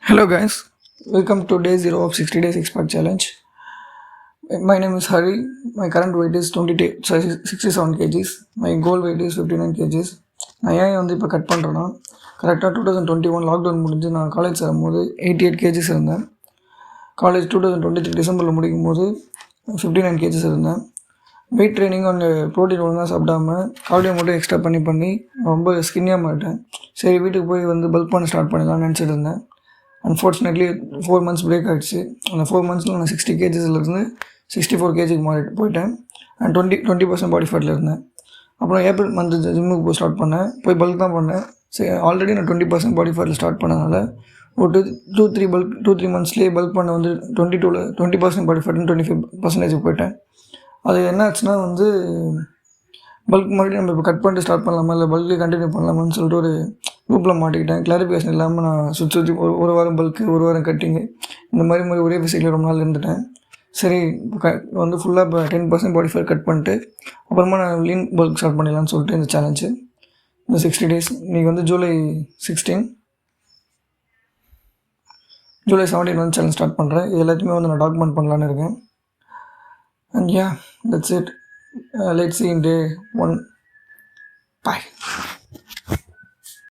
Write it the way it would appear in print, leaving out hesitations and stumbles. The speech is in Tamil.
Hello guys, welcome to day 0 of 60 days expert challenge. My name is Hari. My current weight is 67 kgs. My goal weight is 59 kgs. நான் ஏன் வந்து இப்போ கட் பண்ணுறேன்னா கரெக்டாக 2021 லாக்டவுன் முடிஞ்சு நான் காலேஜ் சேரும்போது 88 கேஜிஸ் இருந்தேன். காலேஜ் 2023 டிசம்பரில் முடிக்கும் போது 59 கேஜிஸ் இருந்தேன். வெயிட் ட்ரைனிங் அண்ட் ப்ரோட்டீன் ஒழுங்காக சாப்பிடாம கார்டியோ மட்டும் எக்ஸ்ட்ரா பண்ணி ரொம்ப ஸ்கின்னியாக மாட்டேன். சரி வீட்டுக்கு போய் வந்து பல்க் பண்ண ஸ்டார்ட் பண்ணலாம்னு நினச்சிட்டு இருந்தேன். அன்ஃபார்ச்சுனேட்லி 4 months பிரேக் ஆகிடுச்சு. அந்த 4 monthsல நான் 60 கேஜிஸ்லேருந்து 64 கேஜிக்கு போயிட்டேன். அண்ட் 20% பாடி ஃபேட்டில் இருந்தேன். அப்புறம் ஏப்ரல் மந்த் ஜிம்முக்கு போய் ஸ்டார்ட் பண்ணேன். போய் பல்க் தான் பண்ணேன். சரி ஆல்ரெடி நான் 20% பாடி ஃபேட்டில் ஸ்டார்ட் பண்ணதுனால ஒரு 2-3 monthsலேயே பல்க் பண்ண வந்து 20% பாடி ஃபேட்னு 25% போயிட்டேன். அது என்ன ஆச்சுன்னா வந்து பல்க் மறுபடியும் நம்ம இப்போ கட் பண்ணிட்டு ஸ்டார்ட் பண்ணலாமா இல்லை பல்க்கு கண்டினியூ பண்ணலாமான்னு சொல்லிட்டு ஒரு லூப்பில் மாட்டிக்கிட்டேன். கிளாரிஃபிகேஷன் இல்லாமல் நான் சுற்றி ஒரு வாரம் பல்க்கு ஒரு வாரம் கட்டிங்கு இந்த மாதிரி ஒரே ஃபிசிக்கில் ரொம்ப நாள் இருந்துட்டேன். சரி வந்து ஃபுல்லாக இப்போ 10% பாடி ஃபேட் கட் பண்ணிட்டு அப்புறமா நான் லீன் பல்க் ஸ்டார்ட் பண்ணிடலான்னு சொல்லிட்டு இந்த சேலஞ்சு இந்த 60 days இன்றைக்கி வந்து ஜூலை 17 வந்து சேலஞ்ச் ஸ்டார்ட் பண்ணுறேன். இது எல்லாத்தையுமே வந்து நான் டாக்குமெண்ட் பண்ணலான்னு இருக்கேன். And yeah, that's it. Let's see in day 1. Bye.